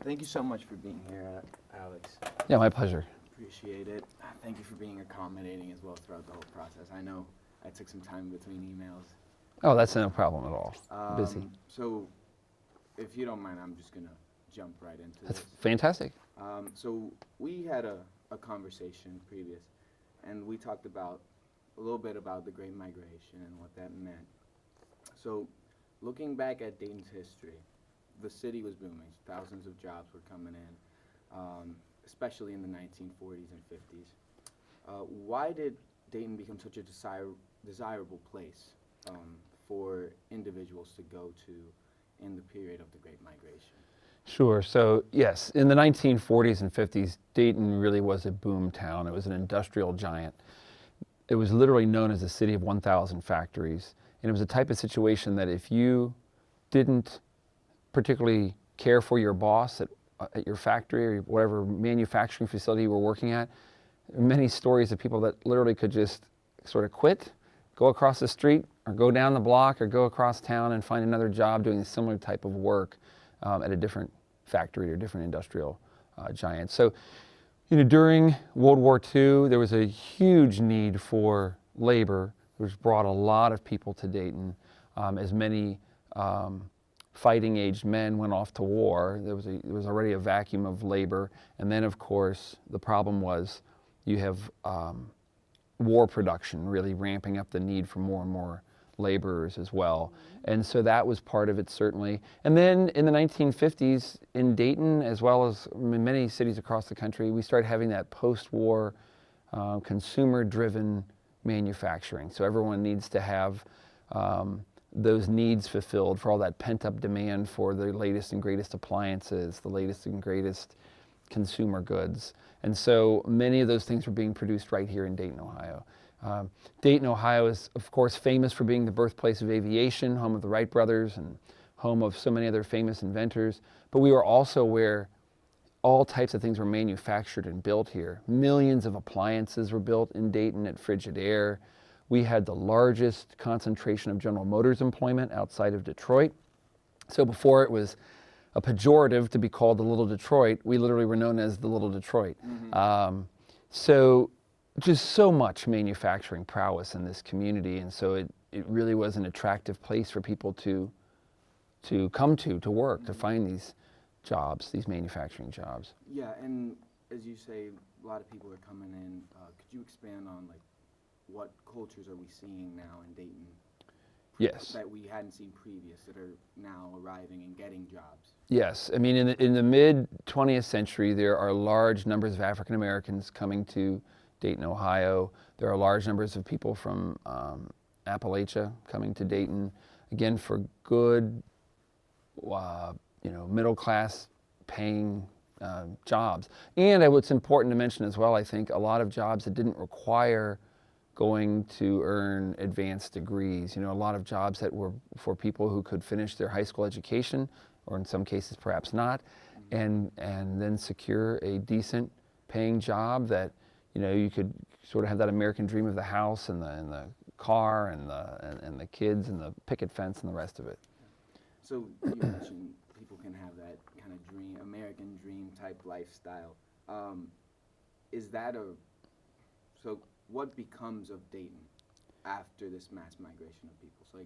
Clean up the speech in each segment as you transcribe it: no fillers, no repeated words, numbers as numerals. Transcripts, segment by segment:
Thank you so much for being here, Alex. Yeah, my pleasure. Appreciate it. Thank you for being accommodating as well throughout the whole process. I know I took some time between emails. Oh, that's no problem at all. Busy. So, if you don't mind, I'm just gonna jump right into That's this. fantastic. So we had a conversation previous, and we talked about a little bit about the Great Migration and what that meant. So, looking back at Dayton's history, the city was booming. Thousands of jobs were coming in, especially in the 1940s and 50s. Why did Dayton become such a desirable place for individuals to go to in the period of the Great Migration? Sure. So yes, in the 1940s and 50s, Dayton really was a boom town. It was an industrial giant. It was literally known as the city of 1,000 factories. And it was a type of situation that if you didn't particularly care for your boss at your factory or whatever manufacturing facility you were working at, many stories of people that literally could just sort of quit, go across the street or go down the block or go across town and find another job doing a similar type of work at a different factory or different industrial giant. So, during World War II, there was a huge need for labor, which brought a lot of people to Dayton. As many fighting-aged men went off to war, there was already a vacuum of labor. And then, of course, the problem was you have war production really ramping up the need for more and more laborers as well. And so that was part of it, certainly. And then in the 1950s in Dayton, as well as in many cities across the country, we started having that post-war consumer-driven manufacturing. So everyone needs to have those needs fulfilled for all that pent-up demand for the latest and greatest appliances, the latest and greatest consumer goods. And so many of those things were being produced right here in Dayton, Ohio. Dayton, Ohio is, of course, famous for being the birthplace of aviation, home of the Wright brothers and home of so many other famous inventors. But we were also where all types of things were manufactured and built here. Millions of appliances were built in Dayton at Frigidaire. We had the largest concentration of General Motors employment outside of Detroit. So before it was a pejorative to be called the Little Detroit, we literally were known as the Little Detroit. Mm-hmm. So just so much manufacturing prowess in this community, and so it really was an attractive place for people to come to work, to find these jobs, these manufacturing jobs. Yeah, and as you say, a lot of people are coming in. Could you expand on what cultures are we seeing now in Dayton? Yes. That we hadn't seen previous, that are now arriving and getting jobs? Yes, I mean in the mid 20th century, there are large numbers of African Americans coming to Dayton, Ohio. There are large numbers of people from Appalachia coming to Dayton, again for good, middle class paying jobs. And what's important to mention as well, I think, a lot of jobs that didn't require going to earn advanced degrees. A lot of jobs that were for people who could finish their high school education, or in some cases perhaps not, and then secure a decent paying job that you could sort of have that American dream of the house and the car and the kids and the picket fence and the rest of it. So you mentioned people can have that kind of American dream type lifestyle. So what becomes of Dayton after this mass migration of people? So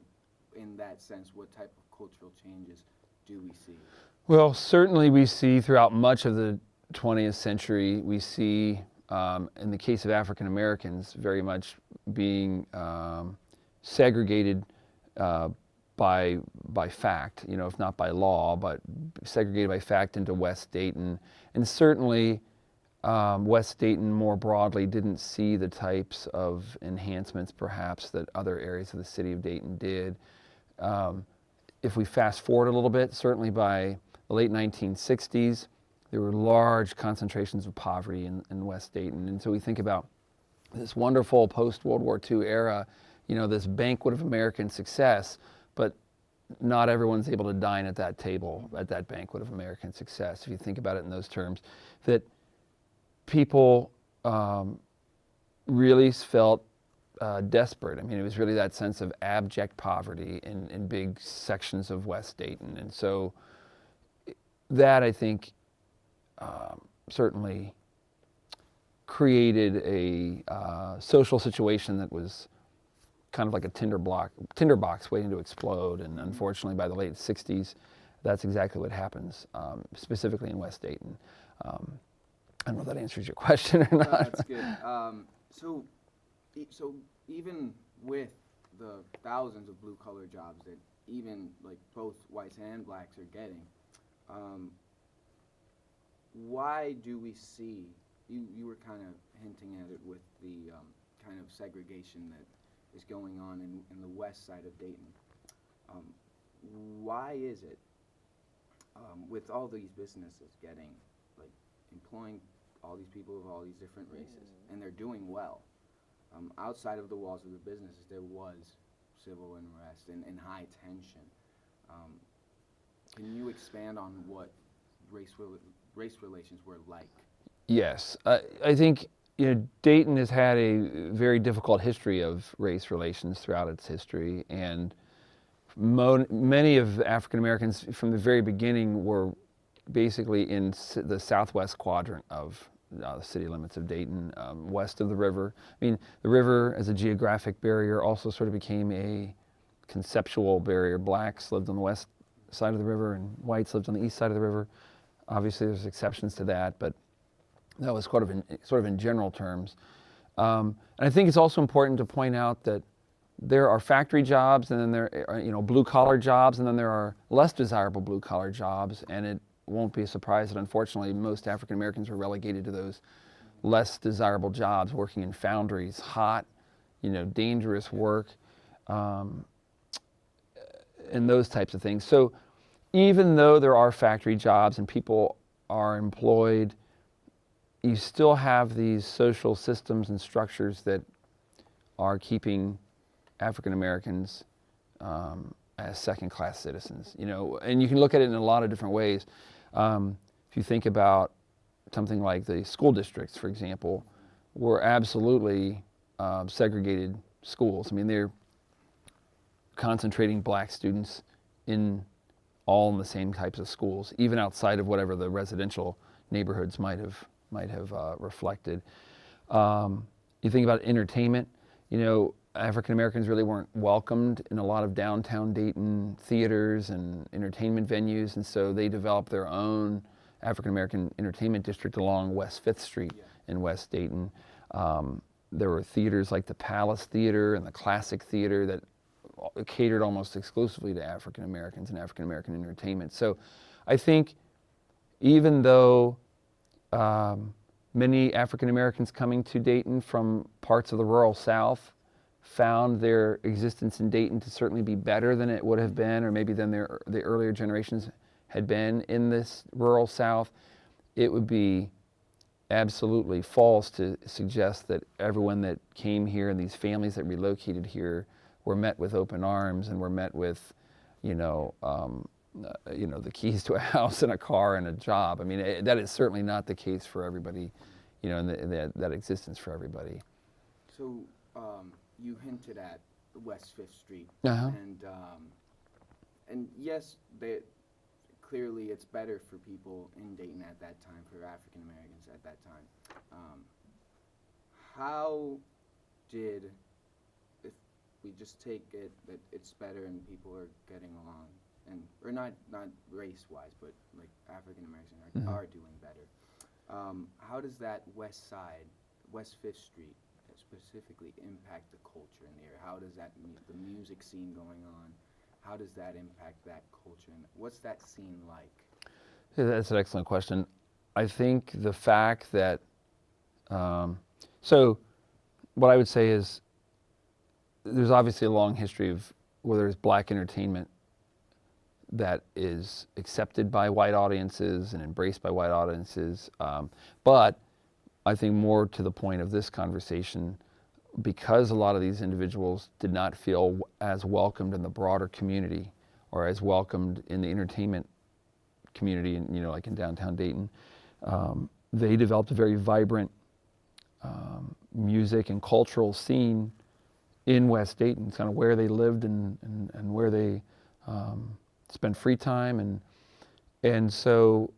in that sense, what type of cultural changes do we see? Well, certainly we see throughout much of the 20th century, we see in the case of African Americans, very much being segregated by fact, if not by law, but segregated by fact into West Dayton. And certainly West Dayton more broadly didn't see the types of enhancements perhaps that other areas of the city of Dayton did. If we fast forward a little bit, certainly by the late 1960s, there were large concentrations of poverty in West Dayton. And so we think about this wonderful post-World War II era, this banquet of American success, but not everyone's able to dine at that table, at that banquet of American success, if you think about it in those terms, that people really felt desperate. I mean, it was really that sense of abject poverty in big sections of West Dayton. And so that, I think, certainly created a social situation that was kind of like a tinderbox waiting to explode. And unfortunately, by the late 60s, that's exactly what happens, specifically in West Dayton. I don't know if that answers your question or not. That's good. So even with the thousands of blue-collar jobs that even like both whites and blacks are getting, why do we see, you were kind of hinting at it with the kind of segregation that is going on in the west side of Dayton. Why is it, with all these businesses getting, like, employing all these people of all these different races, and they're doing well, outside of the walls of the businesses, there was civil unrest and high tension. Can you expand on what race relations were like? Yes, I think Dayton has had a very difficult history of race relations throughout its history, and many of African Americans from the very beginning were basically in the southwest quadrant of the city limits of Dayton, west of the river. I mean, the river as a geographic barrier also sort of became a conceptual barrier. Blacks lived on the west side of the river and whites lived on the east side of the river. Obviously there's exceptions to that, but that was sort of in general terms. And I think it's also important to point out that there are factory jobs, and then there are blue-collar jobs, and then there are less desirable blue-collar jobs, and it won't be a surprise that unfortunately most African Americans were relegated to those less desirable jobs, working in foundries, hot, dangerous work, and those types of things. So even though there are factory jobs and people are employed, you still have these social systems and structures that are keeping African Americans as second-class citizens. And you can look at it in a lot of different ways. If you think about something like the school districts, for example, were absolutely segregated schools. I mean, they're concentrating black students all in the same types of schools, even outside of whatever the residential neighborhoods might have reflected. You think about entertainment. African Americans really weren't welcomed in a lot of downtown Dayton theaters and entertainment venues, and so they developed their own African American entertainment district along West 5th Street in West Dayton. There were theaters like the Palace Theater and the Classic Theater that catered almost exclusively to African Americans and African American entertainment. So I think even though many African Americans coming to Dayton from parts of the rural South found their existence in Dayton to certainly be better than it would have been, or maybe than the earlier generations had been in this rural South, it would be absolutely false to suggest that everyone that came here and these families that relocated here were met with open arms and were met with, the keys to a house and a car and a job. I mean, that is certainly not the case for everybody, and that existence for everybody. So you hinted at West 5th Street, and yes, clearly it's better for people in Dayton at that time, for African Americans at that time. How did, if we just take it that it's better and people are getting along, or not race-wise, but like African Americans are doing better, how does that west side, West 5th Street, specifically impact the culture in the area? How does that, the music scene going on, how does that impact that culture, and what's that scene like? Yeah, that's an excellent question. I think the fact that, so what I would say is there's obviously a long history of where there's black entertainment that is accepted by white audiences and embraced by white audiences, but I think more to the point of this conversation, because a lot of these individuals did not feel as welcomed in the broader community or as welcomed in the entertainment community, like in downtown Dayton, they developed a very vibrant music and cultural scene in West Dayton. It's kind of where they lived and where they spent free time, and so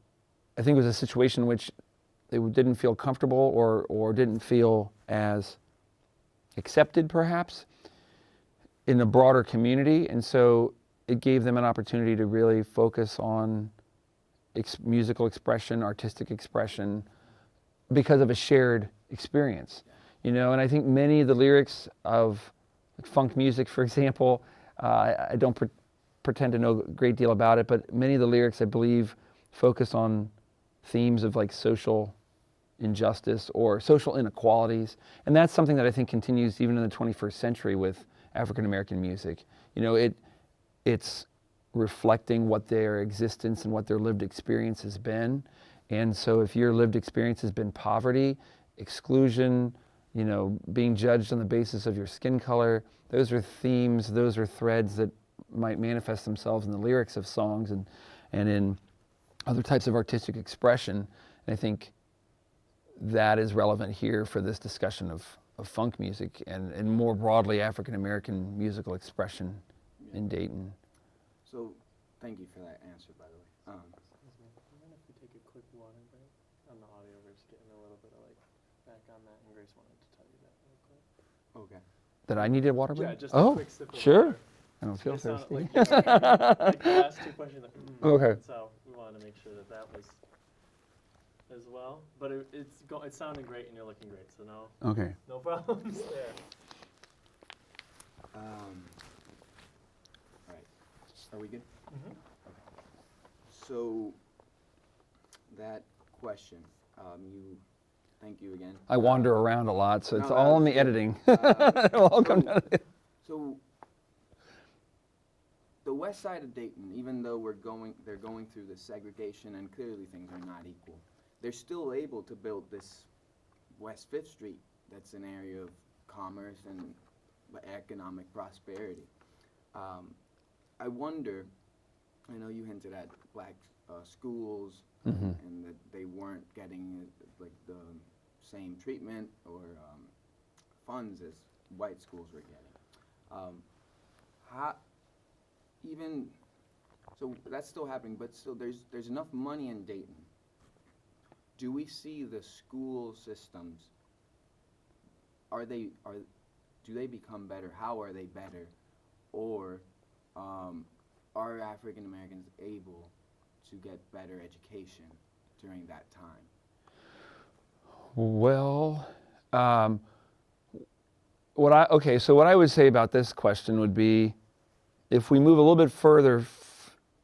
I think it was a situation in which they didn't feel comfortable or didn't feel as accepted, perhaps, in a broader community. And so it gave them an opportunity to really focus on musical expression, artistic expression, because of a shared experience. And I think many of the lyrics of funk music, for example, I don't pretend to know a great deal about it, but many of the lyrics, I believe, focus on themes of social injustice or social inequalities. And that's something that I think continues even in the 21st century with African American music. It's reflecting what their existence and what their lived experience has been. And so if your lived experience has been poverty, exclusion, being judged on the basis of your skin color, those are themes, those are threads that might manifest themselves in the lyrics of songs and in other types of artistic expression. And I think that is relevant here for this discussion of funk music and more broadly African American musical expression in Dayton. So, thank you for that answer, by the way. Excuse me. Do you mind if we take a quick water break? On the audio, we're just getting a little bit of back on that, and Grace wanted to tell you that real quick. Okay. That I needed water break? Yeah, just a quick sip of water. I don't feel It sounded thirsty. like the last two questions. Okay. So we wanted to make sure that was as well. But it's sounding great, and you're looking great. So Okay. no problems there. All right. Are we good? Mm-hmm. So, that question, thank you again. I wander around a lot, so it's No, all in the that's editing. good. It'll all come down to it. So, the west side of Dayton, even though they're going through the segregation and clearly things are not equal, they're still able to build this West 5th Street that's an area of commerce and economic prosperity. I wonder, I know you hinted at black schools and that they weren't getting the same treatment or funds as white schools were getting. So that's still happening, but still there's enough money in Dayton. Do we see the school systems, do they become better? How are they better? Or are African Americans able to get better education during that time? Well, what I would say about this question would be, if we move a little bit further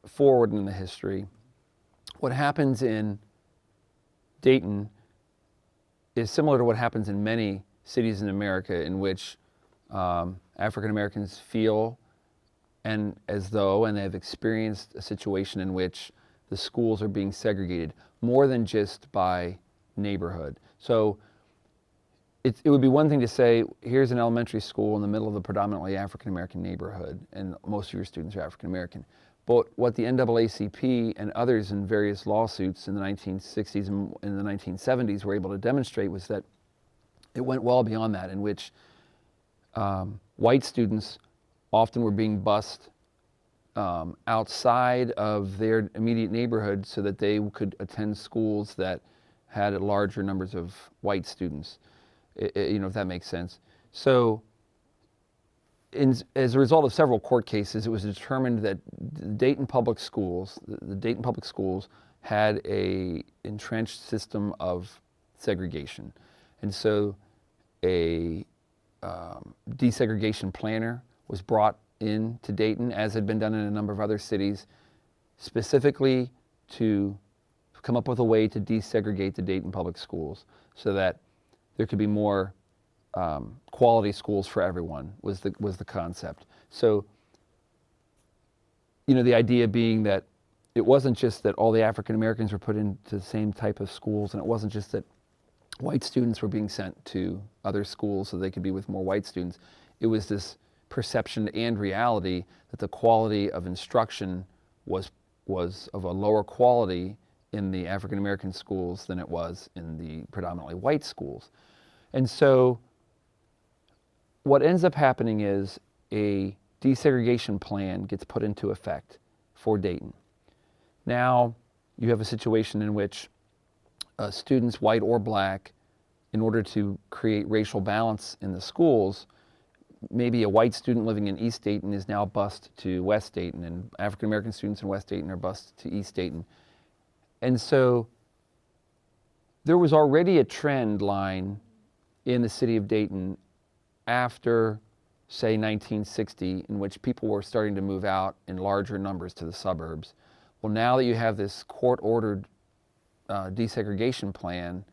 forward in the history, what happens in Dayton is similar to what happens in many cities in America in which African Americans feel and they have experienced a situation in which the schools are being segregated more than just by neighborhood. So it would be one thing to say, here's an elementary school in the middle of a predominantly African American neighborhood, and most of your students are African American. But what the NAACP and others in various lawsuits in the 1960s and in the 1970s were able to demonstrate was that it went well beyond that, in which white students often were being bused outside of their immediate neighborhood so that they could attend schools that had larger numbers of white students, if that makes sense. So as a result of several court cases, it was determined that the Dayton Public Schools had a entrenched system of segregation. And so a desegregation planner was brought into Dayton, as had been done in a number of other cities, specifically to come up with a way to desegregate the Dayton Public Schools so that there could be more quality schools for everyone, was the concept. So, the idea being that it wasn't just that all the African Americans were put into the same type of schools, and it wasn't just that white students were being sent to other schools so they could be with more white students. It was this perception and reality that the quality of instruction was of a lower quality in the African American schools than it was in the predominantly white schools. And so what ends up happening is a desegregation plan gets put into effect for Dayton. Now, you have a situation in which students, white or black, in order to create racial balance in the schools, maybe a white student living in East Dayton is now bused to West Dayton, and African American students in West Dayton are bused to East Dayton. And so there was already a trend line in the city of Dayton after, say, 1960, in which people were starting to move out in larger numbers to the suburbs. Well, now that you have this court-ordered desegregation plan,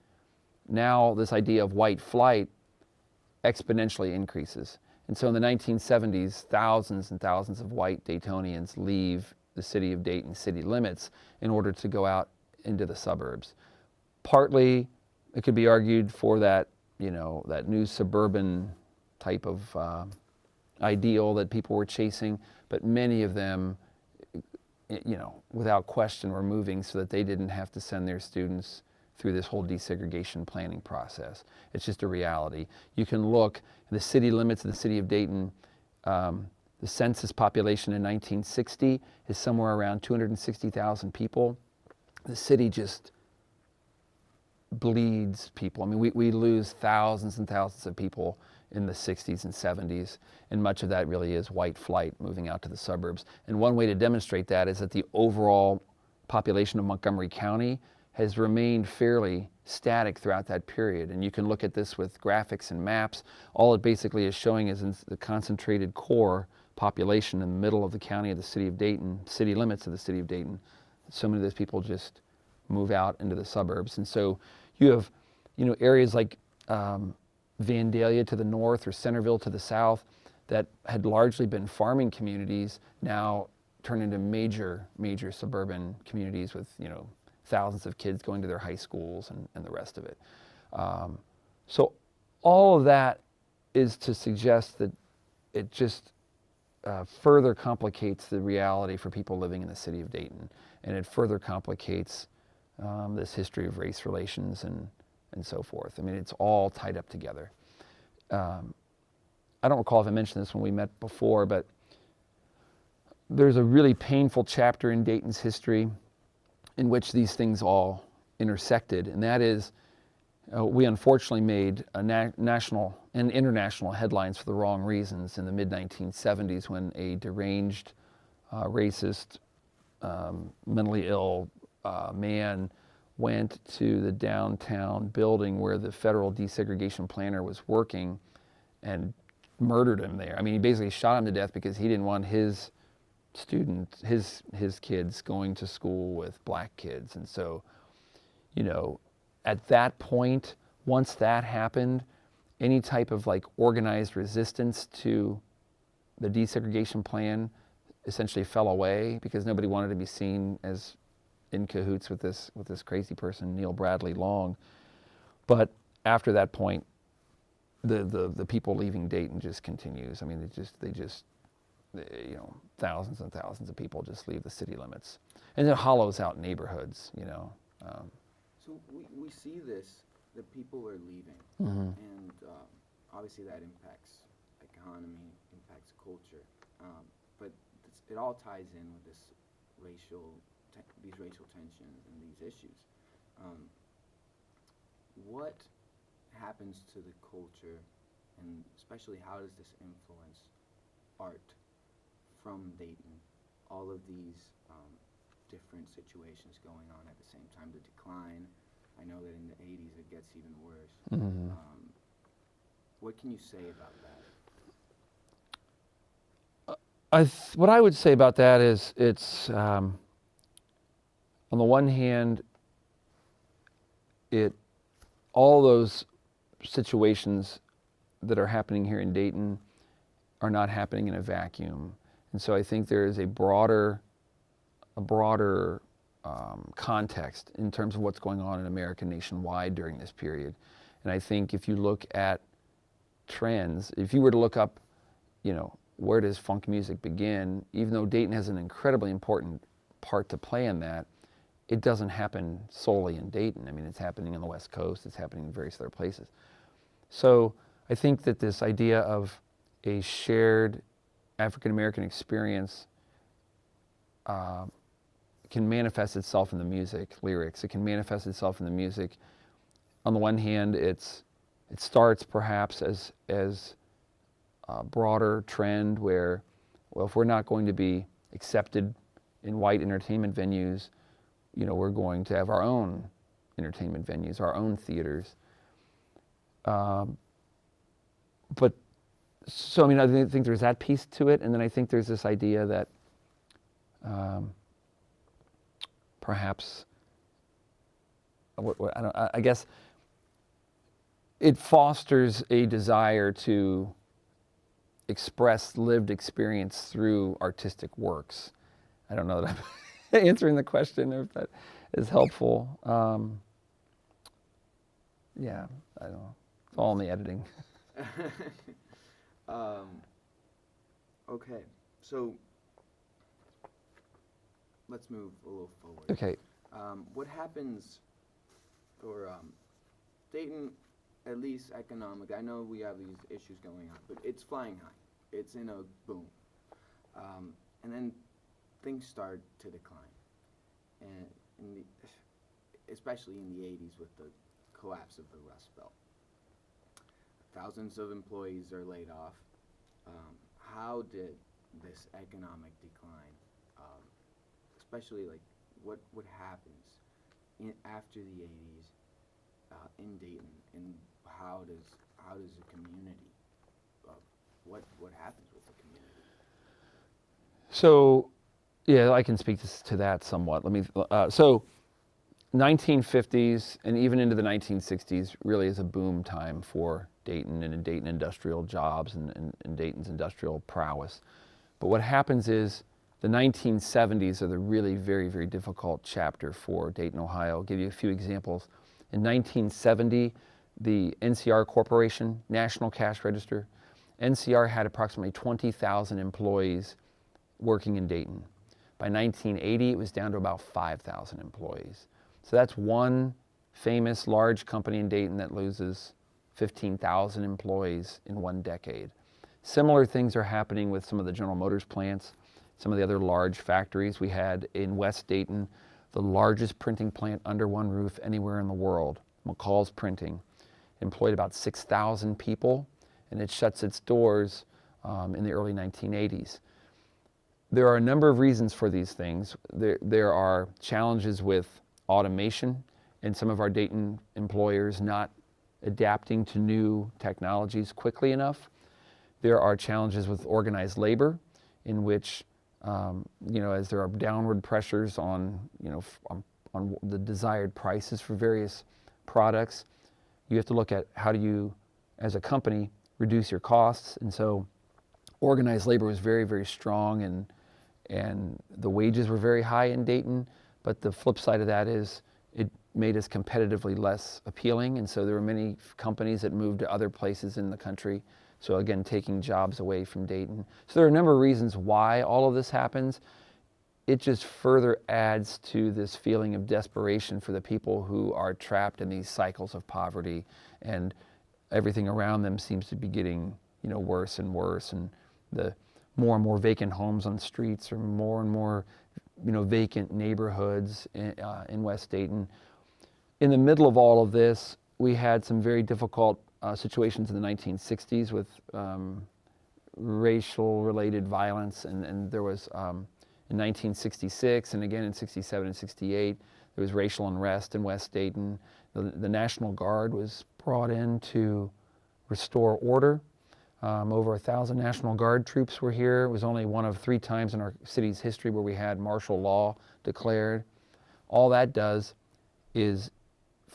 now this idea of white flight exponentially increases. And so in the 1970s, thousands and thousands of white Daytonians leave the city of Dayton city limits in order to go out into the suburbs. Partly, it could be argued for that, that new suburban type of ideal that people were chasing, but many of them, without question were moving so that they didn't have to send their students through this whole desegregation planning process. It's just a reality. You can look at the city limits of the city of Dayton. The census population in 1960 is somewhere around 260,000 people. The city just bleeds people. I mean, we lose thousands and thousands of people in the 60s and 70s, and much of that really is white flight moving out to the suburbs. And one way to demonstrate that is that the overall population of Montgomery County has remained fairly static throughout that period. And you can look at this with graphics and maps. All it basically is showing is in the concentrated core population in the middle of the county of the city of Dayton, city limits of the city of Dayton. So many of those people just move out into the suburbs. And so you have, areas like Vandalia to the north or Centerville to the south that had largely been farming communities now turn into major suburban communities with, thousands of kids going to their high schools and the rest of it. So all of that is to suggest that it just further complicates the reality for people living in the city of Dayton, and it further complicates this history of race relations and so forth. I mean, it's all tied up together. I don't recall if I mentioned this when we met before, but there's a really painful chapter in Dayton's history in which these things all intersected, and that is we unfortunately made national and international headlines for the wrong reasons in the mid-1970s when a deranged, racist, mentally ill man went to the downtown building where the federal desegregation planner was working and murdered him there. I mean, he basically shot him to death because he didn't want his students, his kids going to school with black kids. And so, at that point, once that happened, any type of organized resistance to the desegregation plan essentially fell away because nobody wanted to be seen as in cahoots with this crazy person, Neil Bradley Long. But after that point, the people leaving Dayton just continues. I mean, thousands and thousands of people just leave the city limits, and it hollows out neighborhoods. So we see this, that people are leaving, and obviously that impacts economy, impacts culture, but it all ties in with this these racial tensions and these issues. What happens to the culture, and especially how does this influence art from Dayton? All of these different situations going on at the same time, the decline. I know that in the 80s it gets even worse. What can you say about that? What I would say about that is it's, on the one hand, all those situations that are happening here in Dayton are not happening in a vacuum. And so I think there is a broader context in terms of what's going on in America nationwide during this period. And I think if you look at trends, if you were to look up, where does funk music begin, even though Dayton has an incredibly important part to play in that, it doesn't happen solely in Dayton. I mean, it's happening on the West Coast, it's happening in various other places. So I think that this idea of a shared African American experience can manifest itself in the music, lyrics. It can manifest itself in the music. On the one hand, it starts perhaps as a broader trend where, well, if we're not going to be accepted in white entertainment venues, we're going to have our own entertainment venues, our own theaters. But so, I mean, I think there's that piece to it, and then I think there's this idea that perhaps, I guess, it fosters a desire to express lived experience through artistic works. I don't know that I'm answering the question or if that is helpful. Yeah, I don't know. It's all in the editing. Okay, so let's move a little forward. Okay. What happens for Dayton, at least economic? I know we have these issues going on, but it's flying high. It's in a boom. And then things start to decline. And especially in the 80s with the collapse of the Rust Belt. Thousands of employees are laid off. How did this economic decline, especially like what happens after the 80s in Dayton, and how does the community, what happens with the community? So, yeah, I can speak to that somewhat. Let me. So, 1950s and even into the 1960s really is a boom time for Dayton and in Dayton industrial jobs and Dayton's industrial prowess. But what happens is the 1970s are the really very, very difficult chapter for Dayton, Ohio. I'll give you a few examples. In 1970, the NCR Corporation, National Cash Register, NCR had approximately 20,000 employees working in Dayton. By 1980, it was down to about 5,000 employees. So that's one famous large company in Dayton that loses 15,000 employees in one decade. Similar things are happening with some of the General Motors plants, some of the other large factories. We had in West Dayton the largest printing plant under one roof anywhere in the world, McCall's Printing. Employed about 6,000 people, and it shuts its doors in the early 1980s. There are a number of reasons for these things. There are challenges with automation and some of our Dayton employers not adapting to new technologies quickly enough. There are challenges with organized labor in which, as there are downward pressures on the desired prices for various products, you have to look at how do you, as a company, reduce your costs. And so organized labor was very, very strong, and the wages were very high in Dayton. But the flip side of that is it made us competitively less appealing. And so there were many companies that moved to other places in the country. So again, taking jobs away from Dayton. So there are a number of reasons why all of this happens. It just further adds to this feeling of desperation for the people who are trapped in these cycles of poverty, and everything around them seems to be getting, worse and worse. And the more and more vacant homes on streets, or more and more, vacant neighborhoods in West Dayton. In the middle of all of this, we had some very difficult situations in the 1960s with racial-related violence, and there was in 1966 and again in 67 and 68, there was racial unrest in West Dayton. The National Guard was brought in to restore order. Over 1,000 National Guard troops were here. It was only one of 3 times in our city's history where we had martial law declared. All that does is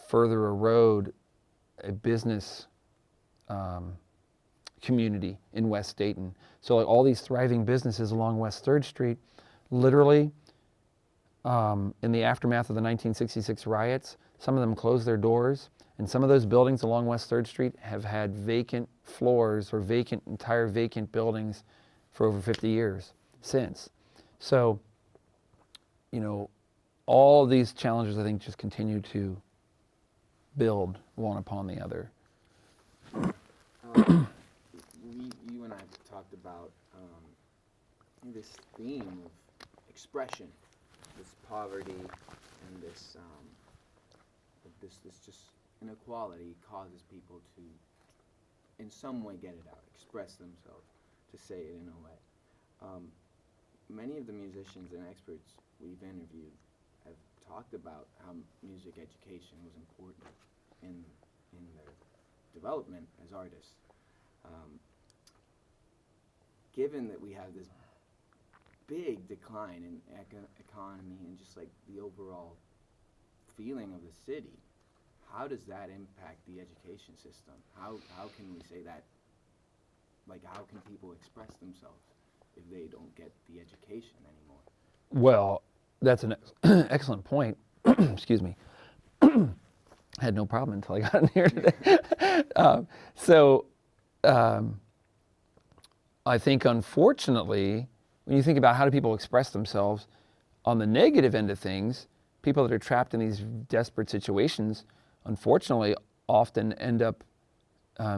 further erode a business community in West Dayton. So like all these thriving businesses along West 3rd Street, literally in the aftermath of the 1966 riots, some of them closed their doors, and some of those buildings along West 3rd Street have had vacant floors or entire vacant buildings for over 50 years since. So, all of these challenges, I think, just continue to build one upon the other. You and I have talked about this theme of expression this poverty and this just inequality causes people to, in some way, get it out, express themselves, to say it in a way. Many of the musicians and experts we've interviewed have talked about how music education was important in their development as artists. Given that we have this big decline in economy and just like the overall feeling of the city, how does that impact the education system? How can we say that, like, how can people express themselves if they don't get the education anymore? Well, that's an excellent point. Excuse me. I had no problem until I got in here today. I think, unfortunately, when you think about how do people express themselves, on the negative end of things, people that are trapped in these desperate situations, unfortunately, often end up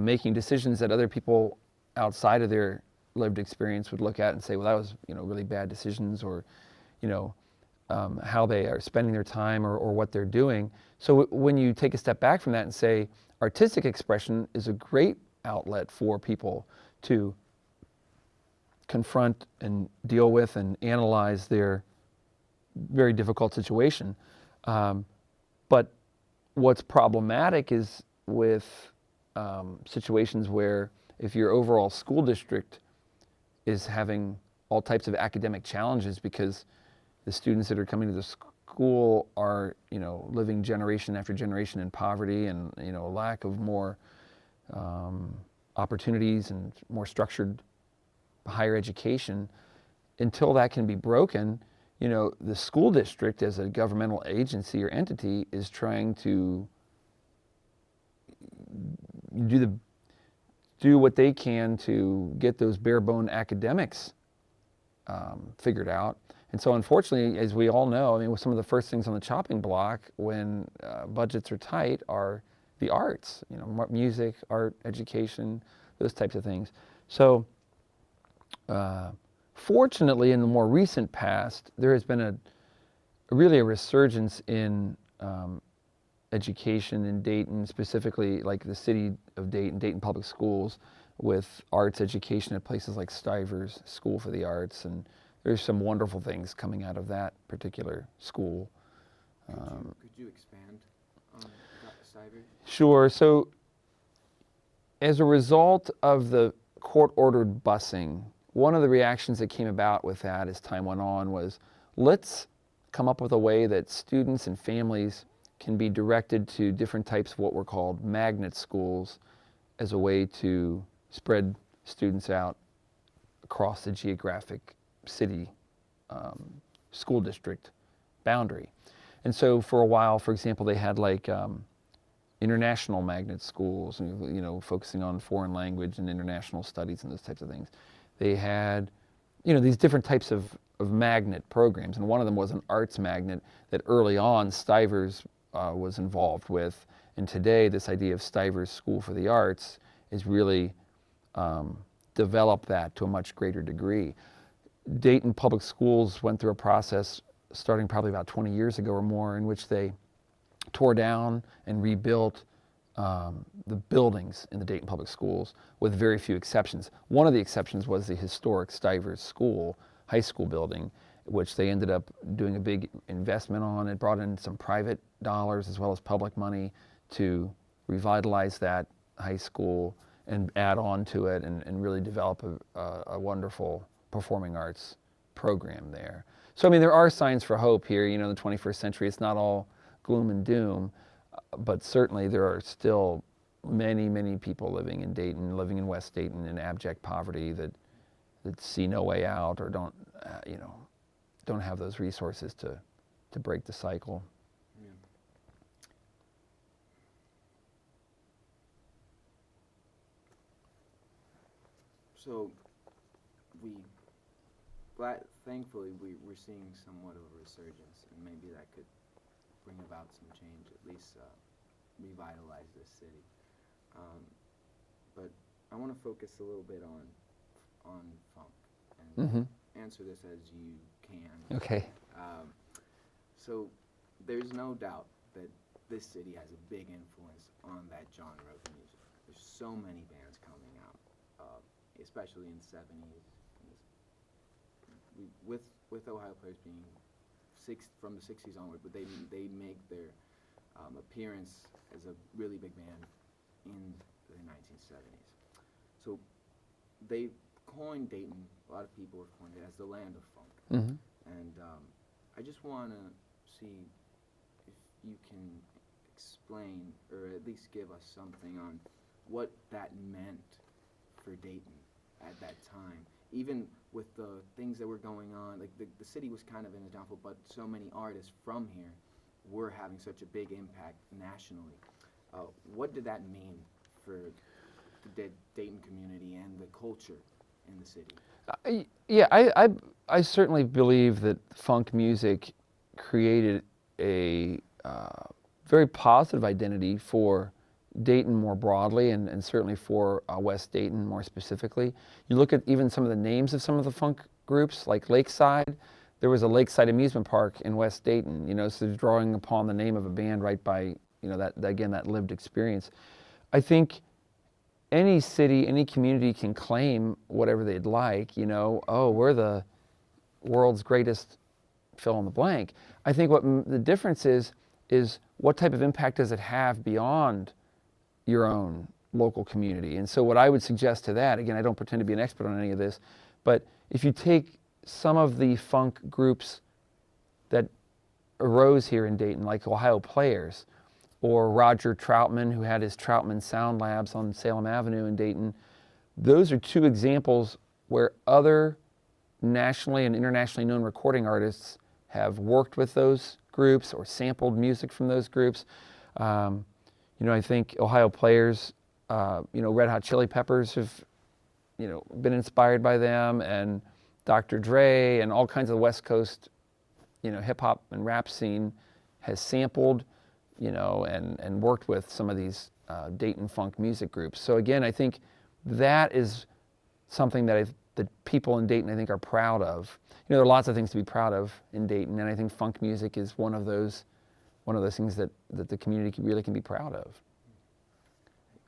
making decisions that other people outside of their lived experience would look at and say, well, that was, really bad decisions, or, how they are spending their time or what they're doing. So when you take a step back from that and say, artistic expression is a great outlet for people to confront and deal with and analyze their very difficult situation. But what's problematic is with situations where if your overall school district is having all types of academic challenges because the students that are coming to the school are, living generation after generation in poverty and, a lack of more opportunities and more structured higher education, until that can be broken, the school district as a governmental agency or entity is trying to do what they can to get those bare bone academics figured out. And so unfortunately, as we all know, some of the first things on the chopping block when budgets are tight are the arts, music, art, education, those types of things. So fortunately, in the more recent past, there has been really a resurgence in education in Dayton, specifically like the city of Dayton Public Schools, with arts education at places like Stivers School for the Arts, and there's some wonderful things coming out of that particular school. Could you expand on Stivers? Sure. So as a result of the court-ordered busing, one of the reactions that came about with that as time went on was, let's come up with a way that students and families can be directed to different types of what were called magnet schools as a way to spread students out across the geographic city school district boundary. And so for a while, for example, they had like international magnet schools, focusing on foreign language and international studies and those types of things. They had, these different types of magnet programs, and one of them was an arts magnet that early on Stivers was involved with. And today, this idea of Stivers School for the Arts is really developed that to a much greater degree. Dayton Public Schools went through a process starting probably about 20 years ago or more, in which they tore down and rebuilt the buildings in the Dayton Public Schools with very few exceptions. One of the exceptions was the historic Stivers School high school building, which they ended up doing a big investment on. It brought in some private dollars as well as public money to revitalize that high school and add on to it and really develop a wonderful performing arts program there. So there are signs for hope here. In the 21st century, it's not all gloom and doom, but certainly there are still many, many people living in Dayton, living in West Dayton in abject poverty that see no way out or don't have those resources to break the cycle. Yeah. So thankfully we're seeing somewhat of a resurgence, and maybe that could bring about some change, at least revitalize this city. But I want to focus a little bit on funk and answer this as you can. Okay. So there's no doubt that this city has a big influence on that genre of music. There's so many bands coming out, especially in the 70s. With Ohio Players being from the 60s onward, but they make their appearance as a really big band in the 1970s. So they coined Dayton, a lot of people have coined it as the land of funk. Mm-hmm. And I just want to see if you can explain, or at least give us something on what that meant for Dayton at that time. Even with the things that were going on, like the city was kind of in a downfall, but so many artists from here were having such a big impact nationally. What did that mean for the Dayton community and the culture in the city? I certainly believe that funk music created a very positive identity for Dayton more broadly, and certainly for West Dayton more specifically. You look at even some of the names of some of the funk groups, like Lakeside. There was a Lakeside amusement park in West Dayton, so drawing upon the name of a band right by, that lived experience. I think any city, any community can claim whatever they'd like, we're the world's greatest fill in the blank. I think what the difference is what type of impact does it have beyond your own local community. And so what I would suggest to that, again, I don't pretend to be an expert on any of this, but if you take some of the funk groups that arose here in Dayton, like Ohio Players, or Roger Troutman, who had his Troutman Sound Labs on Salem Avenue in Dayton, those are two examples where other nationally and internationally known recording artists have worked with those groups or sampled music from those groups. I think Ohio Players, Red Hot Chili Peppers have, been inspired by them, and Dr. Dre and all kinds of West Coast, hip hop and rap scene has sampled, and worked with some of these Dayton funk music groups. So again, I think that is something that people in Dayton, I think, are proud of. There are lots of things to be proud of in Dayton, and I think funk music is one of those things that the community really can be proud of.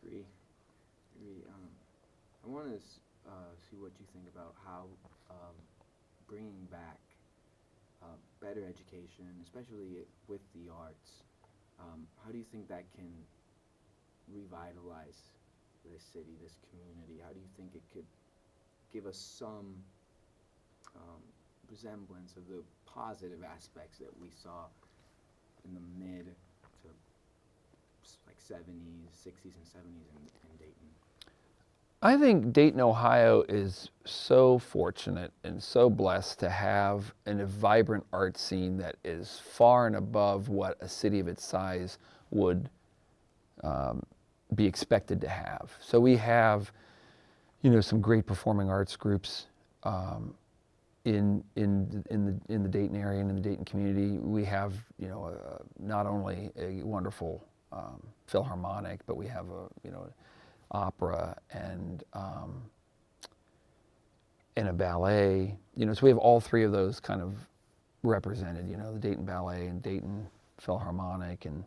I agree. I want to see what you think about how bringing back better education, especially with the arts, how do you think that can revitalize this city, this community? How do you think it could give us some resemblance of the positive aspects that we saw in the mid to like 70s, 60s and 70s in Dayton? I think Dayton, Ohio is so fortunate and so blessed to have a vibrant art scene that is far and above what a city of its size would be expected to have. So we have, some great performing arts groups in the Dayton area and in the Dayton community. We have, not only a wonderful Philharmonic, but we have opera and a ballet. So we have all three of those kind of represented. The Dayton Ballet and Dayton Philharmonic, and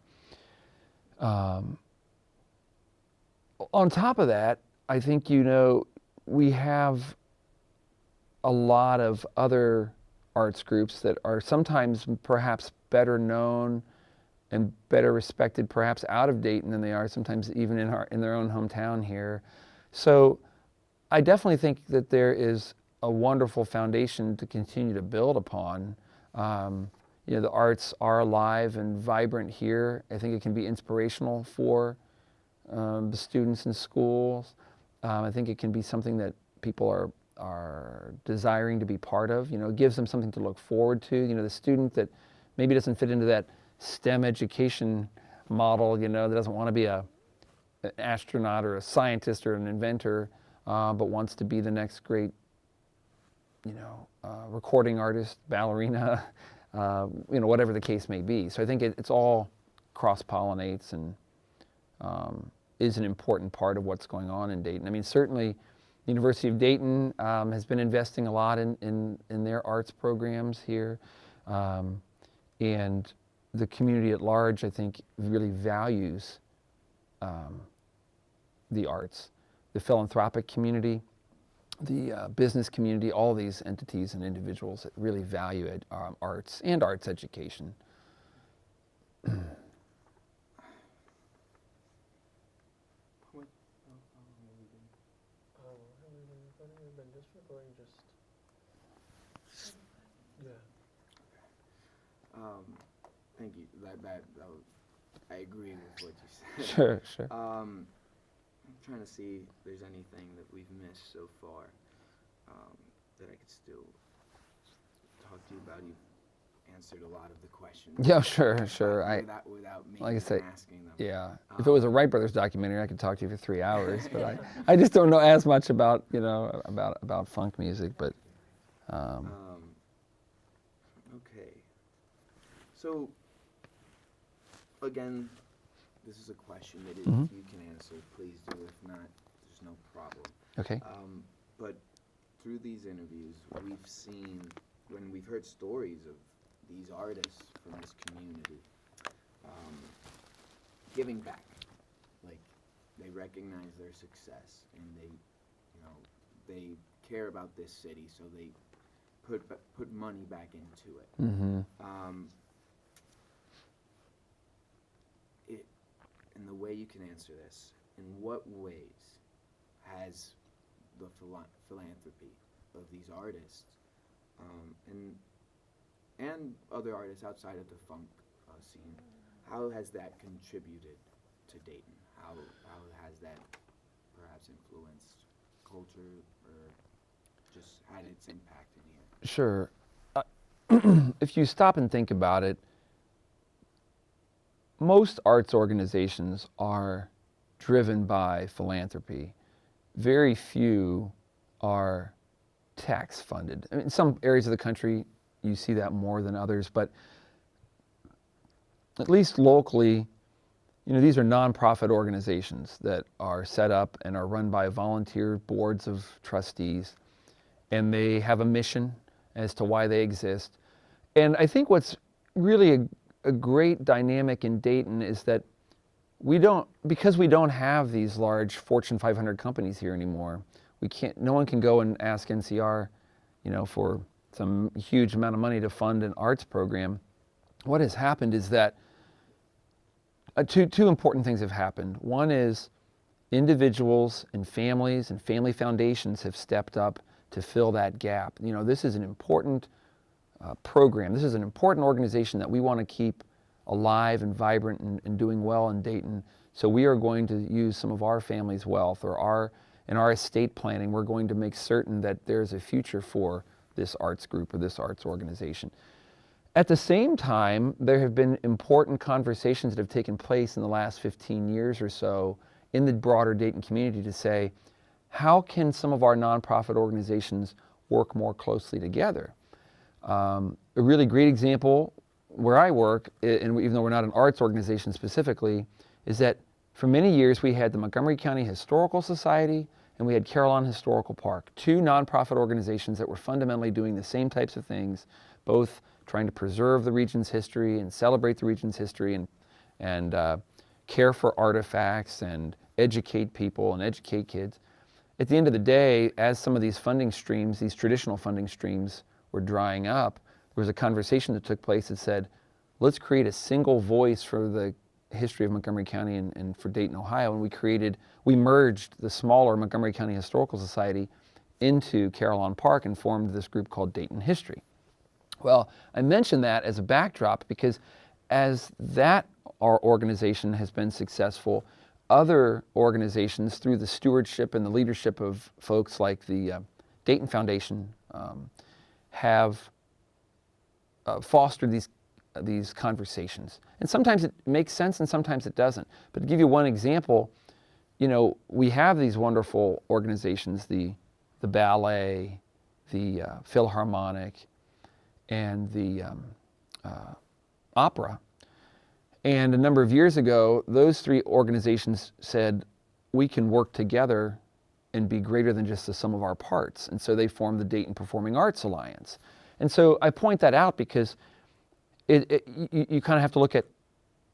on top of that, I think we have a lot of other arts groups that are sometimes perhaps better known and better respected perhaps out of Dayton than they are sometimes even in their own hometown here. So I definitely think that there is a wonderful foundation to continue to build upon. The arts are alive and vibrant here. I think it can be inspirational for the students in schools. I think it can be something that people are desiring to be part of. It gives them something to look forward to. The student that maybe doesn't fit into that STEM education model, that doesn't want to be an astronaut or a scientist or an inventor, but wants to be the next great, recording artist, ballerina, whatever the case may be. So I think it's all cross-pollinates and is an important part of what's going on in Dayton. I mean, certainly the University of Dayton has been investing a lot in their arts programs here. And the community at large, I think, really values the arts. The philanthropic community, the business community, all these entities and individuals that really value arts and arts education. We've been just recording yeah. Thank you. That was, I agree with what you said. Sure. I'm trying to see if there's anything that we've missed so far that I could still talk to you about. You've answered a lot of the questions. Yeah, sure. Without me like I say, asking them. Yeah. If it was a Wright Brothers documentary, I could talk to you for 3 hours, but I just don't know as much about, about funk music, but. Okay. So, again, this is a question that if you can answer, please do. If not, there's no problem. Okay. But through these interviews, we've seen, when we've heard stories of these artists from this community giving back, like they recognize their success and they care about this city, so they put money back into it. Mm-hmm. And the way you can answer this, in what ways has the philanthropy of these artists and other artists outside of the funk scene, how has that contributed to Dayton? How has that perhaps influenced culture or just had its impact in here? Sure. If you stop and think about it, most arts organizations are driven by philanthropy. Very few are tax funded. I mean, in some areas of the country, you see that more than others, but at least locally, these are nonprofit organizations that are set up and are run by volunteer boards of trustees, and they have a mission as to why they exist. And I think what's really a great dynamic in Dayton is that because we don't have these large Fortune 500 companies here anymore, no one can go and ask NCR, for some huge amount of money to fund an arts program. What has happened is that two important things have happened. One is individuals and families and family foundations have stepped up to fill that gap. This is an important program. This is an important organization that we want to keep alive and vibrant and doing well in Dayton. So we are going to use some of our family's wealth in our estate planning, we're going to make certain that there's a future for this arts group or this arts organization. At the same time, there have been important conversations that have taken place in the last 15 years or so in the broader Dayton community to say, how can some of our nonprofit organizations work more closely together? A really great example where I work, and even though we're not an arts organization specifically, is that for many years we had the Montgomery County Historical Society and we had Carillon Historical Park, two nonprofit organizations that were fundamentally doing the same types of things, both trying to preserve the region's history and celebrate the region's history and care for artifacts and educate people and educate kids. At the end of the day, as some of these funding streams, these traditional funding streams were drying up, there was a conversation that took place that said, let's create a single voice for the history of Montgomery County and for Dayton, Ohio. And we merged the smaller Montgomery County Historical Society into Carillon Park and formed this group called Dayton History. Well, I mention that as a backdrop because as our organization has been successful, other organizations, through the stewardship and the leadership of folks like the Dayton Foundation, have fostered these conversations. And sometimes it makes sense and sometimes it doesn't. But to give you one example, we have these wonderful organizations, the ballet, the Philharmonic, and the opera. And a number of years ago, those three organizations said, we can work together and be greater than just the sum of our parts. And so they formed the Dayton Performing Arts Alliance. And so I point that out because you kind of have to look at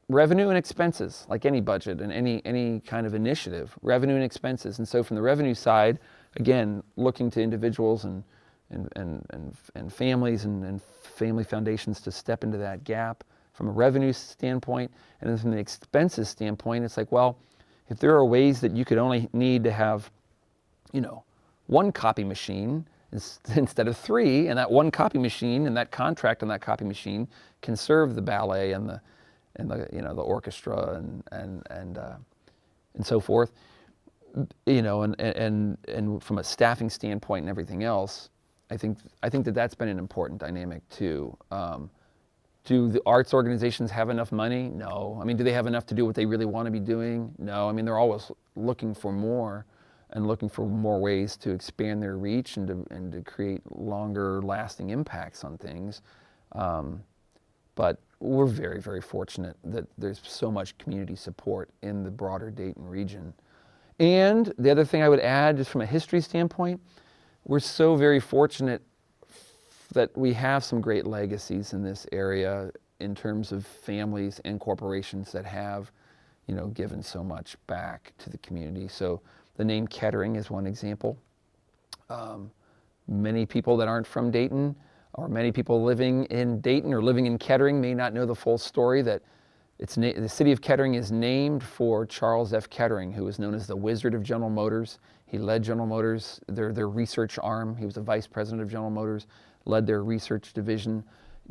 revenue and expenses, like any budget and any kind of initiative, revenue and expenses. And so from the revenue side, again, looking to individuals and families and family foundations to step into that gap from a revenue standpoint. And then from the expenses standpoint, it's like, well, if there are ways that you could only need to have, one copy machine instead of 3, and that one copy machine and that contract on that copy machine can serve the ballet and the the orchestra and so forth, and from a staffing standpoint and everything else, I think that that's been an important dynamic too. Do the arts organizations have enough money? No. I mean, do they have enough to do what they really want to be doing? No. I mean, they're always looking for more and looking for more ways to expand their reach and to create longer lasting impacts on things. But we're very, very fortunate that there's so much community support in the broader Dayton region. And the other thing I would add, just from a history standpoint, we're so very fortunate that we have some great legacies in this area in terms of families and corporations that have, given so much back to the community. So the name Kettering is one example. Many people that aren't from Dayton, or many people living in Dayton or living in Kettering, may not know the full story that the city of Kettering is named for Charles F. Kettering, who was known as the Wizard of General Motors. He led General Motors, their research arm. He was the vice president of General Motors, led their research division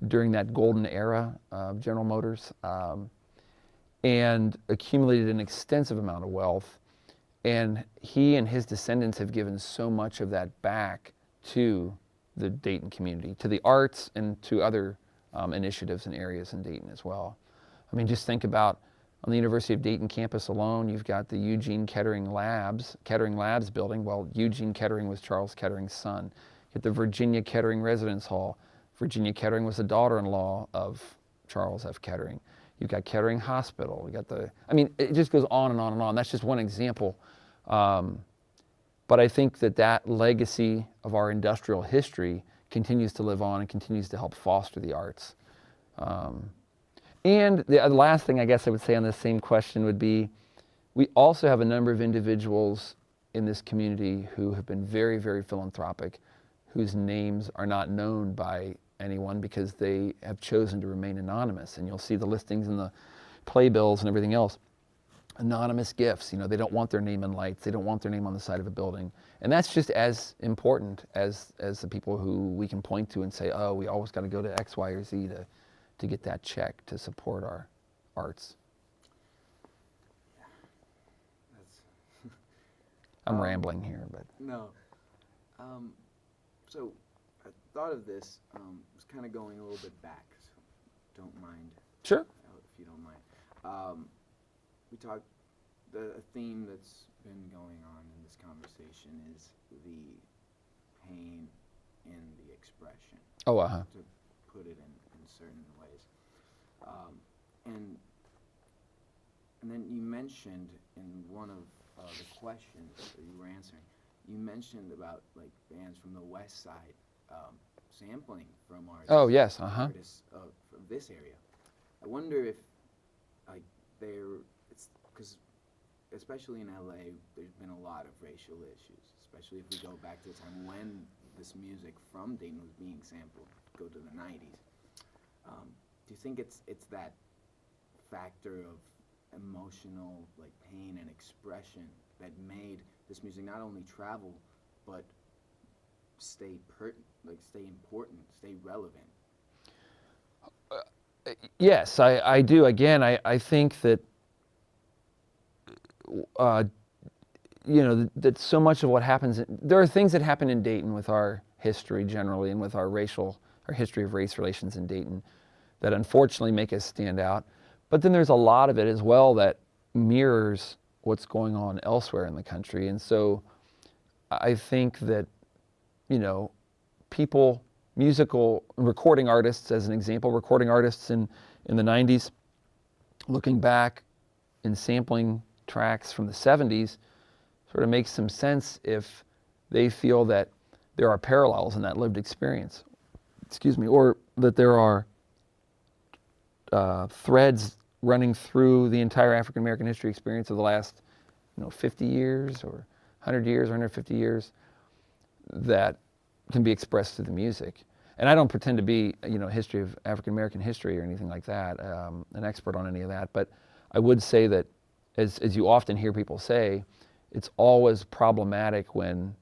during that golden era of General Motors, and accumulated an extensive amount of wealth. And he and his descendants have given so much of that back to the Dayton community, to the arts, and to other initiatives and areas in Dayton as well. I mean, just think about on the University of Dayton campus alone, you've got the Eugene Kettering Labs building. Well, Eugene Kettering was Charles Kettering's son. You get the Virginia Kettering Residence Hall. Virginia Kettering was the daughter-in-law of Charles F. Kettering. You've got Kettering Hospital. It just goes on and on and on. That's just one example. But I think that legacy of our industrial history continues to live on and continues to help foster the arts. And the last thing I guess I would say on this same question would be, we also have a number of individuals in this community who have been very, very philanthropic, whose names are not known by anyone because they have chosen to remain anonymous. And you'll see the listings in the playbills and everything else. Anonymous gifts, they don't want their name in lights, they don't want their name on the side of a building. And that's just as important as the people who we can point to and say, oh, we always got to go to X, Y, or Z to get that check to support our arts. I'm rambling here, but. No. So I thought of this, was kind of going a little bit back, so don't mind. Sure. If you don't mind. We talked, a theme that's been going on in this conversation is the pain in the expression. Oh, To put it in certain ways. And then you mentioned in one of the questions that you were answering, you mentioned about like bands from the West Side sampling from artists. Oh, yes, artists from this area. I wonder if because especially in LA, there's been a lot of racial issues, especially if we go back to the time when this music from Dayton was being sampled, go to the 90s. Do you think it's that factor of emotional pain and expression that made this music not only travel, but stay important, stay relevant? Yes, I do. Again, I think that that so much of what happens, there are things that happen in Dayton with our history generally and with our history of race relations in Dayton that unfortunately make us stand out. But then there's a lot of it as well that mirrors what's going on elsewhere in the country. And so I think that, people, musical recording artists, as an example, recording artists in the 90s, looking back and sampling tracks from the 70s, sort of makes some sense if they feel that there are parallels in that lived experience, or that there are threads running through the entire African American history experience of the last 50 years or 100 years or 150 years that can be expressed through the music. And I don't pretend to be, history of African American history or anything like that, an expert on any of that. But I would say that, as you often hear people say, it's always problematic when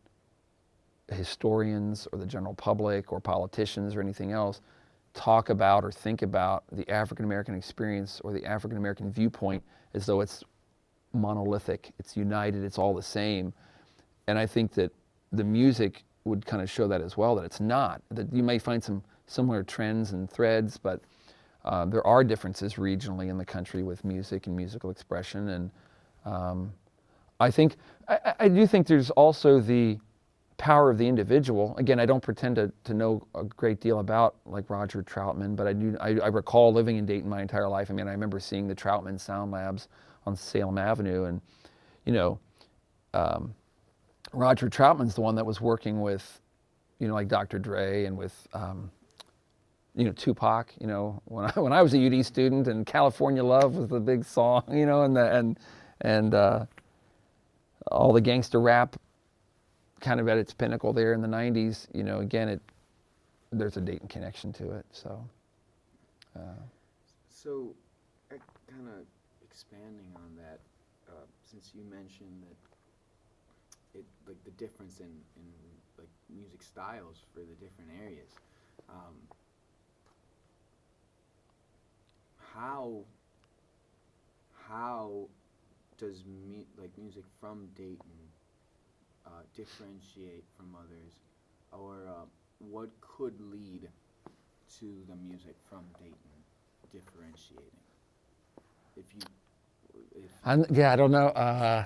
historians or the general public or politicians or anything else talk about or think about the African American experience or the African American viewpoint as though it's monolithic, it's united, it's all the same. And I think that the music would kind of show that as well, that it's not. That you may find some similar trends and threads, but there are differences regionally in the country with music and musical expression. And I do think there's also the power of the individual. Again, I don't pretend to know a great deal about like Roger Troutman, but I recall living in Dayton my entire life. I mean, I remember seeing the Troutman Sound Labs on Salem Avenue, and Roger Troutman's the one that was working with, like Dr. Dre and with, Tupac. When I was a UD student, and California Love was the big song, and all the gangster rap kind of at its pinnacle there in the 90s. Again, there's a Dayton connection to it. So kind of expanding on that, since you mentioned that the difference in like music styles for the different areas, how does music from Dayton differentiate from others, or what could lead to the music from Dayton differentiating? I don't know. I'm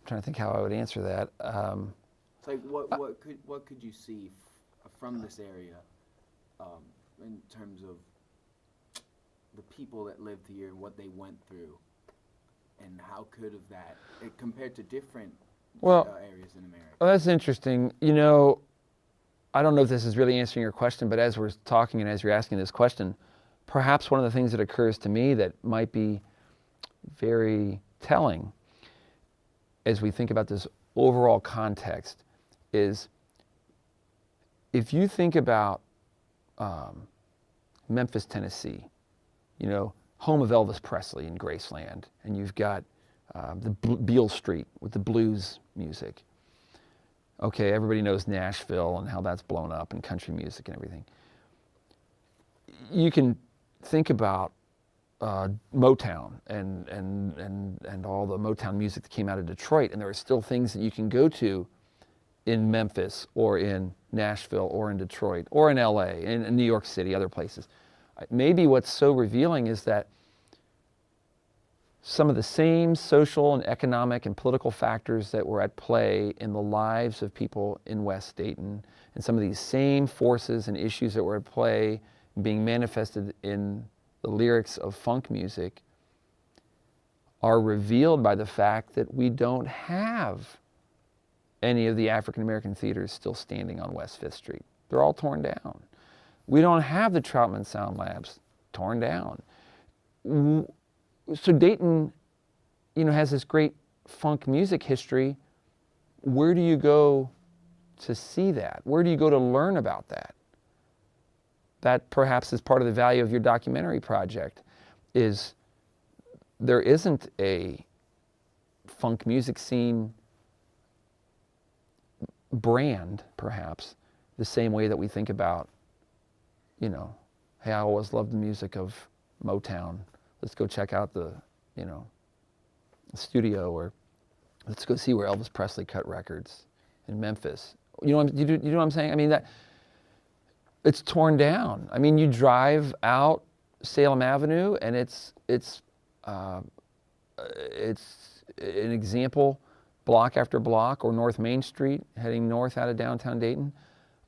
trying to think how I would answer that. It's like what could you see from this area in terms of the people that lived here and what they went through, and how could have that compared to different areas in America? Well, that's interesting. I don't know if this is really answering your question, but as we're talking and as you're asking this question, perhaps one of the things that occurs to me that might be very telling as we think about this overall context is, if you think about Memphis, Tennessee, home of Elvis Presley in Graceland, and you've got the Beale Street with the blues music. Okay, everybody knows Nashville and how that's blown up, and country music and everything. You can think about Motown and all the Motown music that came out of Detroit, and there are still things that you can go to in Memphis or in Nashville or in Detroit or in LA, in New York City, other places. Maybe what's so revealing is that some of the same social and economic and political factors that were at play in the lives of people in West Dayton, and some of these same forces and issues that were at play being manifested in the lyrics of funk music, are revealed by the fact that we don't have any of the African American theaters still standing on West Fifth Street. They're all torn down. We don't have the Troutman Sound Labs, torn down. So Dayton, has this great funk music history. Where do you go to see that? Where do you go to learn about that? That perhaps is part of the value of your documentary project, is there isn't a funk music scene brand, perhaps, the same way that we think about, hey, I always loved the music of Motown. Let's go check out the studio, or let's go see where Elvis Presley cut records in Memphis. You know what I'm saying? I mean, that it's torn down. I mean, you drive out Salem Avenue, and it's an example, block after block, or North Main Street, heading north out of downtown Dayton,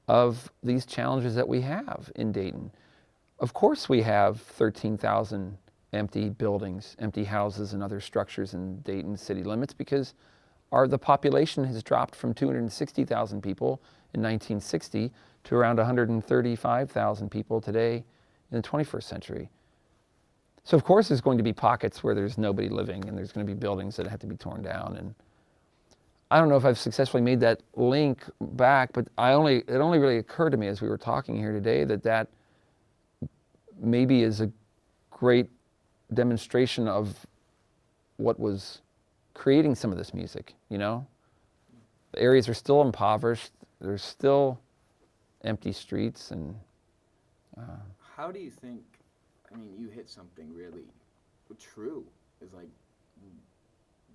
of these challenges that we have in Dayton. Of course, we have 13,000 empty buildings, empty houses, and other structures in Dayton city limits, because the population has dropped from 260,000 people in 1960 to around 135,000 people today in the 21st century. So of course there's going to be pockets where there's nobody living, and there's going to be buildings that have to be torn down. And I don't know if I've successfully made that link back, but it only really occurred to me as we were talking here today that maybe is a great demonstration of what was creating some of this music, you know? The areas are still impoverished, there's still empty streets, and How do you think, I mean, you hit something really true, is like,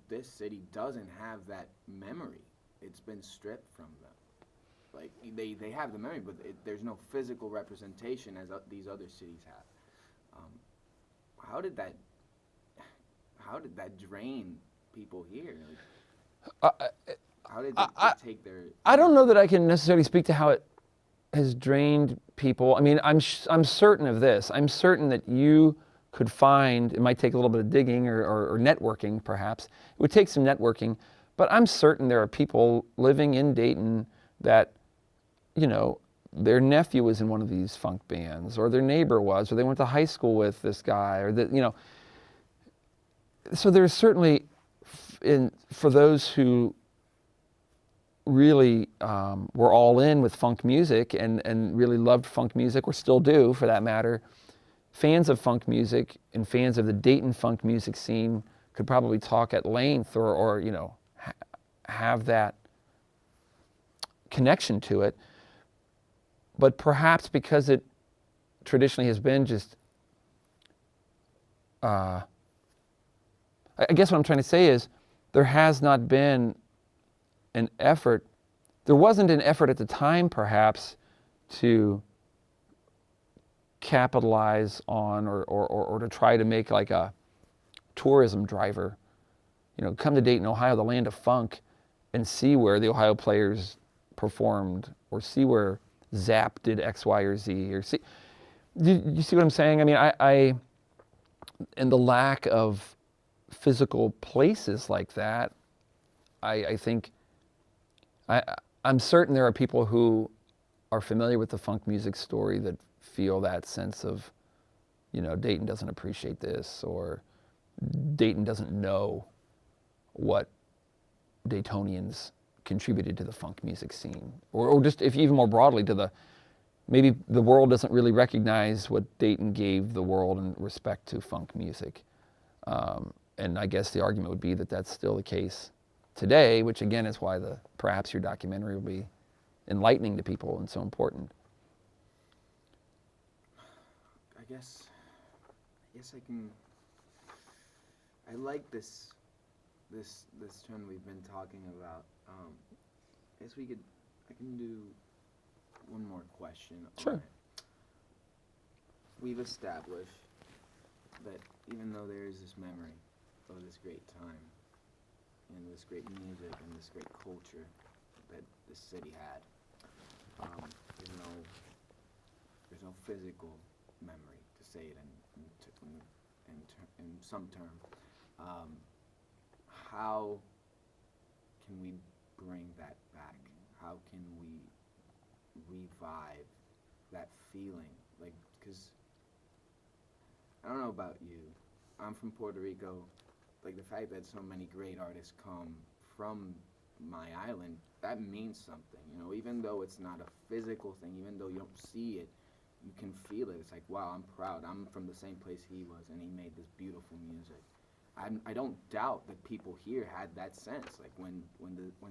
this city doesn't have that memory. It's been stripped from them. Like, they have the memory, but there's no physical representation as these other cities have. How did that drain people here? Like, how did they take their... I don't know that I can necessarily speak to how it has drained people. I mean, I'm certain of this. I'm certain that you could find, it might take a little bit of digging or networking perhaps. It would take some networking, but I'm certain there are people living in Dayton that, you know, their nephew was in one of these funk bands, or their neighbor was, or they went to high school with this guy, or that, you know. So there's certainly, for those who really were all in with funk music and really loved funk music, or still do for that matter, fans of funk music and fans of the Dayton funk music scene could probably talk at length or you know, have that connection to it. But perhaps because it traditionally has been just, I guess what I'm trying to say is there has not been an effort, there wasn't an effort at the time perhaps to capitalize on or to try to make like a tourism driver, you know, come to Dayton, Ohio, the land of funk, and see where the Ohio players performed, or see where Zap did X, Y, or Z, or see, you see what I'm saying? I mean, I and the lack of physical places like that, I think, I'm certain there are people who are familiar with the funk music story that feel that sense of, you know, Dayton doesn't appreciate this, or Dayton doesn't know what Daytonians contributed to the funk music scene, or just if even more broadly to the, maybe the world doesn't really recognize what Dayton gave the world in respect to funk music. And I guess the argument would be that that's still the case today, which again is why perhaps your documentary will be enlightening to people and so important. I guess I like this term we've been talking about. I guess I can do one more question. Sure. On it. We've established that even though there is this memory of this great time and this great music and this great culture that this city had, there's no physical memory, to say it in some term. How can we bring that back? How can we revive that feeling? Like, because I don't know about you, I'm from Puerto Rico. Like, the fact that so many great artists come from my island, that means something, you know, even though it's not a physical thing, even though you don't see it, you can feel it. It's like, wow, I'm proud. I'm from the same place he was, and he made this beautiful music. I don't doubt that people here had that sense. Like when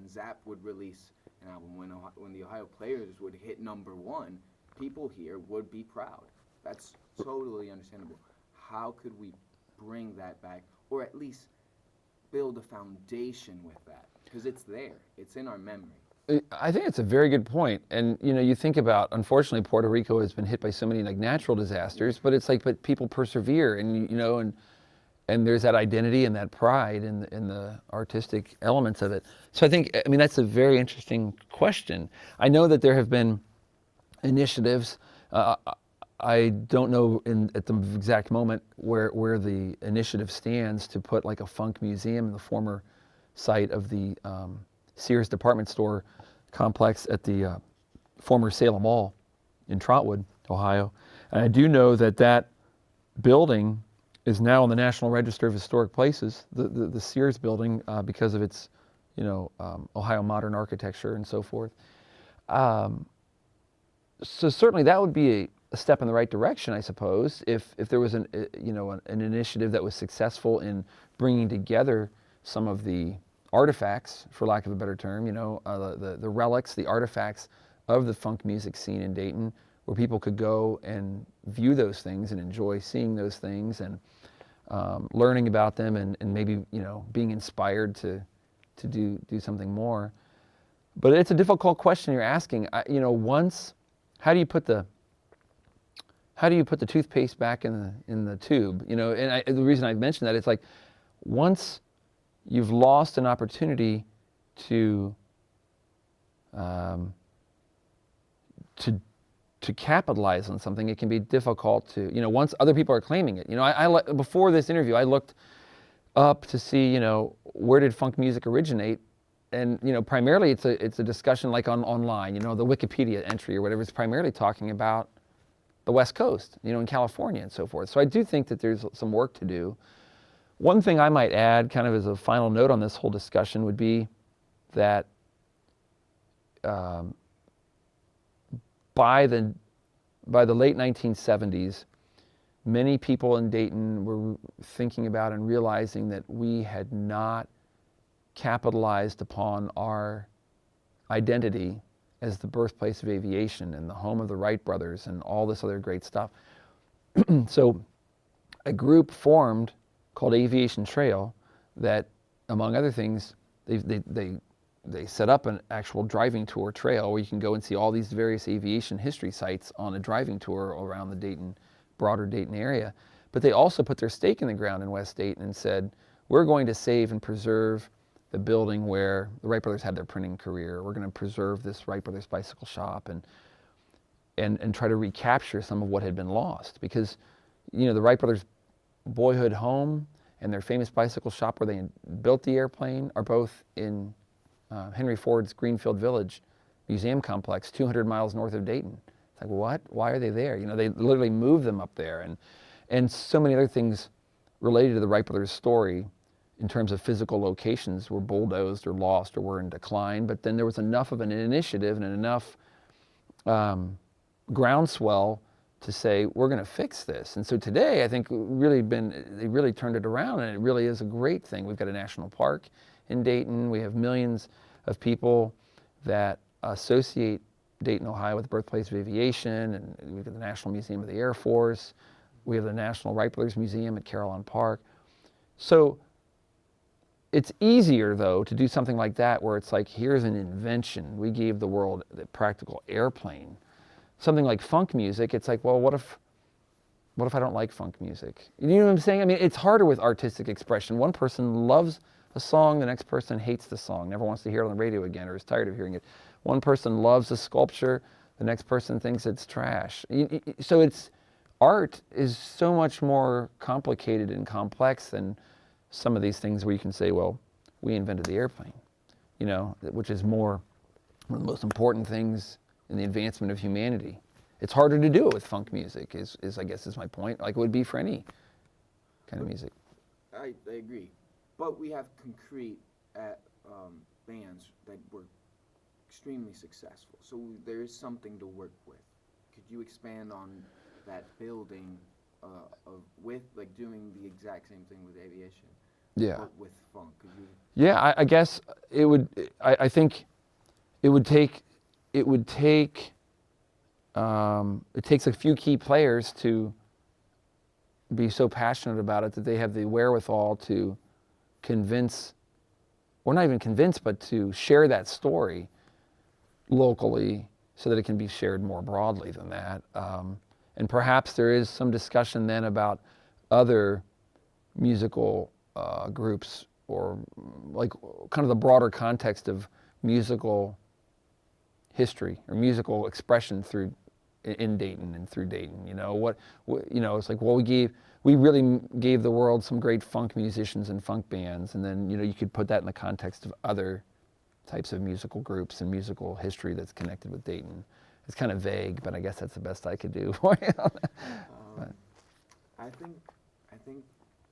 Zap would release an album, when the Ohio Players would hit #1, people here would be proud. That's totally understandable. How could we bring that back, or at least build a foundation with that? Because it's there. It's in our memory. I think it's a very good point. And, you know, you think about, unfortunately, Puerto Rico has been hit by so many like natural disasters, but it's like, but people persevere, and, you know, and there's that identity and that pride in the artistic elements of it. So I think, I mean, that's a very interesting question. I know that there have been initiatives. I don't know at the exact moment where the initiative stands to put like a funk museum in the former site of the Sears department store complex at the former Salem Mall in Trotwood, Ohio. And I do know that building is now on the National Register of Historic Places, the Sears building, because of its, Ohio modern architecture and so forth. So certainly that would be a step in the right direction, I suppose, if there was an initiative that was successful in bringing together some of the artifacts, for lack of a better term, the relics, the artifacts of the funk music scene in Dayton, where people could go and view those things and enjoy seeing those things and learning about them and maybe being inspired to do something more. But it's a difficult question you're asking. How do you put the toothpaste back in the tube? And the reason I mentioned that, it's like once you've lost an opportunity to capitalize on something, it can be difficult to, once other people are claiming it. Before this interview, I looked up to see, where did funk music originate? And, primarily it's a discussion like online, the Wikipedia entry or whatever is primarily talking about the West Coast, in California and so forth. So I do think that there's some work to do. One thing I might add, kind of as a final note on this whole discussion, would be that by the late 1970s, many people in Dayton were thinking about and realizing that we had not capitalized upon our identity as the birthplace of aviation and the home of the Wright brothers and all this other great stuff. So a group formed called Aviation Trail that, among other things, they set up an actual driving tour trail where you can go and see all these various aviation history sites on a driving tour around the broader Dayton area. But they also put their stake in the ground in West Dayton and said, we're going to save and preserve the building where the Wright brothers had their printing career. We're going to preserve this Wright brothers bicycle shop and try to recapture some of what had been lost. Because, the Wright brothers' boyhood home and their famous bicycle shop where they built the airplane are both in Henry Ford's Greenfield Village Museum Complex, 200 miles north of Dayton. It's like, what? Why are they there? They literally moved them up there. And so many other things related to the Wright brothers' story in terms of physical locations were bulldozed or lost or were in decline. But then there was enough of an initiative and enough groundswell to say, we're going to fix this. And so today, I think they really turned it around, and it really is a great thing. We've got a national park in Dayton. We have millions of people that associate Dayton, Ohio with the birthplace of aviation, and we've got the National Museum of the Air Force. We have the National Wright Brothers Museum at Carillon Park. So it's easier, though, to do something like that where it's like, here's an invention. We gave the world the practical airplane. Something like funk music, it's like, well, what if I don't like funk music? You know what I'm saying? I mean, it's harder with artistic expression. One person loves a song, the next person hates the song, never wants to hear it on the radio again, or is tired of hearing it. One person loves a sculpture, the next person thinks it's trash. So art is so much more complicated and complex than some of these things where you can say, well, we invented the airplane, which is one of the most important things in the advancement of humanity. It's harder to do it with funk music, I guess is my point, like it would be for any kind of music. I agree. But we have concrete bands that were extremely successful. So there is something to work with. Could you expand on that building with like doing the exact same thing with aviation? Yeah. But with funk? Could you? Yeah, I guess it would. I think it would take. It takes a few key players to be so passionate about it that they have the wherewithal to convince, or not even convince, but to share that story locally so that it can be shared more broadly than that. And perhaps there is some discussion then about other musical groups, or like kind of the broader context of musical history or musical expression in Dayton and through Dayton. It's like, well, we really gave the world some great funk musicians and funk bands, and then you could put that in the context of other types of musical groups and musical history that's connected with Dayton. It's kind of vague, but I guess that's the best I could do for you. I think